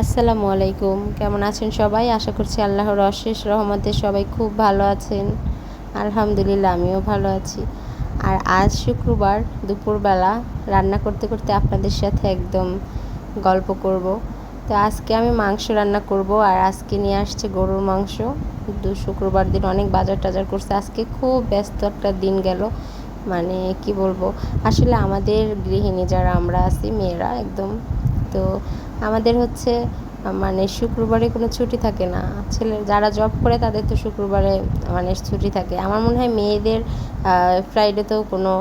আসসালামু আলাইকুম। কেমন আছেন সবাই? আশা করছি আল্লাহর অশেষ রহমতে সবাই খুব ভালো আছেন। আলহামদুলিল্লাহ আমিও ভালো আছি। আর আজ শুক্রবার দুপুরবেলা রান্না করতে করতে আপনাদের সাথে একদম গল্প করব। তো আজকে আমি মাংস রান্না করব, আর আজকে নিয়ে আসছে গরুর মাংস। শুক্রবার দিন অনেক বাজার টাজার করছে। আজকে খুব ব্যস্ত একটা দিন গেল। মানে কি বলবো, আসলে আমাদের গৃহিণী যারা আমরা আছি মেয়েরা একদম, তো আমাদের হচ্ছে মানে শুক্রবারে কোনো ছুটি থাকে না। ছেলে যারা জব করে তাদের তো শুক্রবারে মানে ছুটি থাকে। আমার মনে হয় মেয়েদের ফ্রাইডেতেও কোনো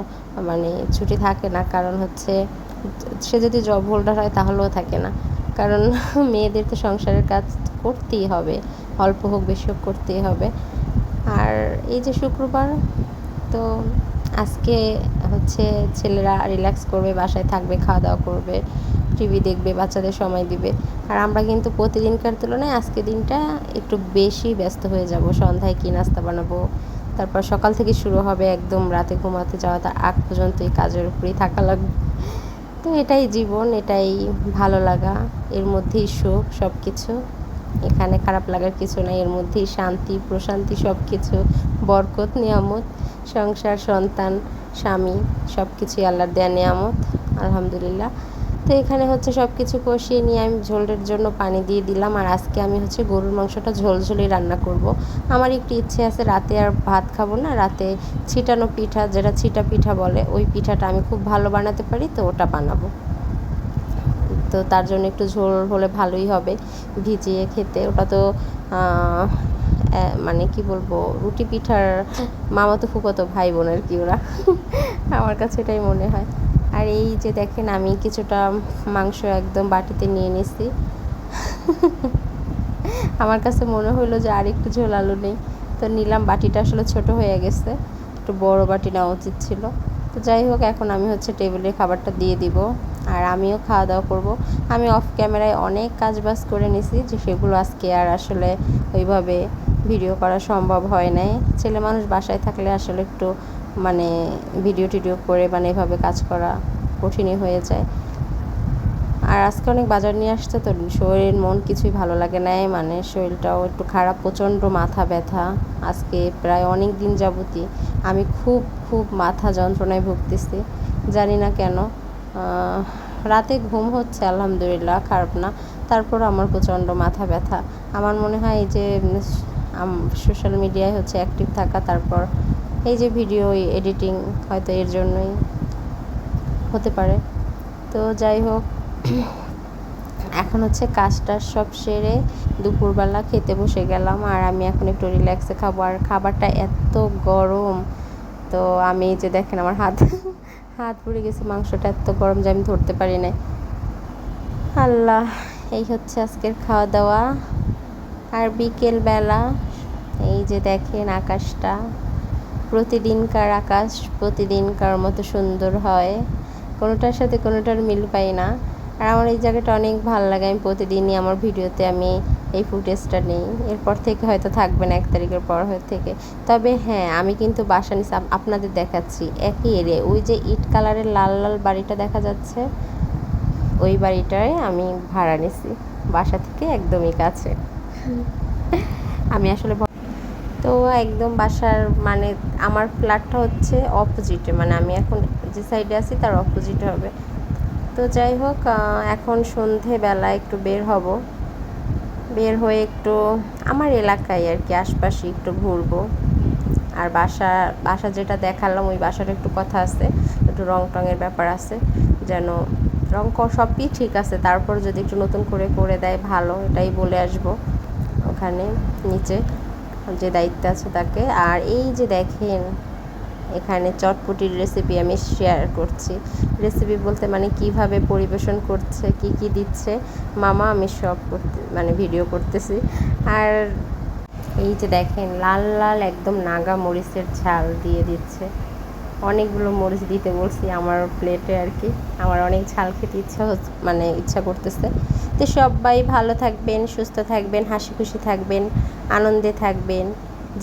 মানে ছুটি থাকে না, কারণ হচ্ছে সে যদি জব হোল্ডার হয় তাহলেও থাকে না, কারণ মেয়েদের তো সংসারের কাজ করতেই হবে, অল্প হোক বেশি হোক করতেই হবে। আর এই যে শুক্রবার, তো আজকে হচ্ছে ছেলেরা রিল্যাক্স করবে, বাসায় থাকবে, খাওয়া দাওয়া করবে, টিভি দেখবে, বাচ্চাদের সময় দিবে। আর আমরা কিন্তু প্রতিদিনকার তুলনায় আজকে দিনটা একটু বেশি ব্যস্ত হয়ে যাব। সন্ধ্যায় কী নাস্তা বানাবো, তারপর সকাল থেকে শুরু হবে একদম রাতে ঘুমাতে যাওয়া, তার আগ পর্যন্ত এই কাজের উপরেই থাকা লাগবে। তো এটাই জীবন, এটাই ভালো লাগা, এর মধ্যেই সুখ সব কিছু। এখানে খারাপ লাগার কিছু নাই, এর মধ্যেই শান্তি প্রশান্তি সব কিছু, বরকত নিয়ামত, সংসার, সন্তান, স্বামী, সব কিছুই আল্লাহর দেয়া নিয়ামত, আলহামদুলিল্লাহ। তো এখানে হচ্ছে সব কিছু কষিয়ে নিয়ে আমি ঝোলের জন্য পানি দিয়ে দিলাম। আর আজকে আমি হচ্ছে গরুর মাংসটা ঝোলঝোলি রান্না করব। আমার একটু ইচ্ছে আছে, রাতে আর ভাত খাবো না, রাতে ছিটানো পিঠা, যেটা ছিটা পিঠা বলে, ওই পিঠাটা আমি খুব ভালো বানাতে পারি, তো ওটা বানাবো। তো তার জন্য একটু ঝোল হলে ভালোই হবে, ভিজিয়ে খেতে। ওটা তো মানে কি বলবো, রুটি পিঠার মামাতো ফুফাতো ভাই বোন আর কি ওরা। আমার কাছে এটাই মনে হয়। আর এই যে দেখেন, আমি কিছুটা মাংস একদম বাটিতে নিয়ে নিছি। আমার কাছে মনে হলো যে আর একটু ঝোল আলু নেই, তো নিলাম। বাটিটা আসলে ছোট হয়ে গেছে, একটু বড় বাটি নেওয়া উচিত ছিল। তো যাই হোক, এখন আমি হচ্ছে টেবিলে খাবারটা দিয়ে দিব, আর আমিও খাওয়া দাওয়া করব। আমি অফ ক্যামেরায় অনেক কাজ বাজ করে নিছি, যে সেগুলো আজকে আর আসলে ওইভাবে ভিডিও করা সম্ভব হয় নাই। ছেলে মানুষ বাসায় থাকলে আসলে একটু মানে ভিডিও টিডিও করে মানে এভাবে কাজ করা কঠিনই হয়ে যায়। আর আজকে অনেক বাজার নিয়ে আসছে, তো শরীর মন কিছুই ভালো লাগে না, মানে শরীরটাও একটু খারাপ, প্রচণ্ড মাথা ব্যথা। আজকে প্রায় অনেক দিন যাবতই আমি খুব খুব মাথা যন্ত্রণায় ভুগতেছি, জানি না কেন। রাতে ঘুম হচ্ছে আলহামদুলিল্লাহ, খারাপ না, তারপর আমার প্রচণ্ড মাথা ব্যথা। আমার মনে হয় এই যে সোশ্যাল মিডিয়ায় হচ্ছে অ্যাক্টিভ থাকা, তারপর এই যে ভিডিও এডিটিং, হয়তো এর জন্যই হতে পারে। তো যাই হোক, এখন হচ্ছে কাজটা সব সেরে দুপুরবেলা খেতে বসে গেলাম, আর আমি এখন একটু রিল্যাক্সে খাবো। আর খাবারটা এত গরম, তো আমি যে দেখেন আমার হাত হাত পুড়ে গেছে, মাংসটা এত গরম যে আমি ধরতে পারি না। আল্লাহ, এই হচ্ছে আজকের খাওয়া দাওয়া। আর বিকেলবেলা এই যে দেখেন আকাশটা, প্রতিদিনকার আকাশ প্রতিদিনকার মতো সুন্দর হয়, কোনোটার সাথে কোনোটার মিল পাই না। আর আমার এই জায়গাটা অনেক ভালো লাগে, আমি প্রতিদিনই আমার ভিডিওতে আমি এই ফুটেজটা নিই। এরপর থেকে হয়তো থাকবে না, 1 তারিখের পর থেকে। তবে হ্যাঁ, আমি কিন্তু বাসা নিচ্ছি, আপনাদের দেখাচ্ছি একই এরিয়া। ওই যে ইট কালারের লাল লাল বাড়িটা দেখা যাচ্ছে, ওই বাড়িটায় আমি ভাড়া নিছি, বাসা থেকে একদমই কাছে। আমি আসলে তো একদম বাসার মানে আমার ফ্ল্যাটটা হচ্ছে অপোজিটে, মানে আমি এখন যে সাইডে আছি তার অপোজিটে হবে। তো যাই হোক, এখন সন্ধেবেলা একটু বের হব, বের হয়ে একটু আমার এলাকায় আর কি আশপাশে একটু ঘুরবো। আর বাসা যেটা দেখালাম, ওই বাসার একটু কথা আছে, একটু রং টঙের ব্যাপার আছে, যেন রং সবই ঠিক আছে, তারপর যদি একটু নতুন করে করে দেয় ভালো, এটাই বলে আসবো ওখানে নিচে যে দায়িত্ব আছে তাকে। আর এই যে দেখেন, এখানে চটপটির রেসিপি আমি শেয়ার করছি। রেসিপি বলতে মানে কিভাবে পরিবেশন করছে, কি কি দিচ্ছে মামা, আমি সব করতে মানে ভিডিও করতেছি। আর এই যে দেখেন, লাল লাল একদম নাগা মরিচের ঝাল দিয়ে দিচ্ছে। অনেকগুলো মরিচ দিতে বলছি আমার প্লেটে আর কি, আমার অনেক ঝাল খেতে মানে ইচ্ছা করতেছে। তো সবাই ভালো থাকবেন, সুস্থ থাকবেন, হাসি খুশি থাকবেন, আনন্দে থাকবেন,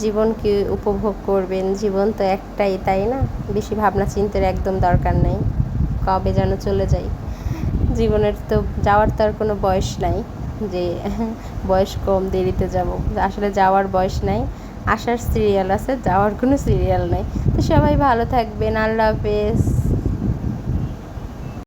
জীবনকে উপভোগ করবেন। জীবন তো একটাই, তাই না? বেশি ভাবনা চিন্তার একদম দরকার নেই, কবে যেন চলে যাই। জীবনের তো যাওয়ার তো আর কোনো বয়স নাই। যে বয়স কম, দেরিতে যাব। আসলে যাওয়ার বয়স নাই, আসার সিরিয়াল আছে, যাওয়ার কোনো সিরিয়াল নাই। তো সবাই ভালো থাকবেন, আল্লাহ হাফেজ।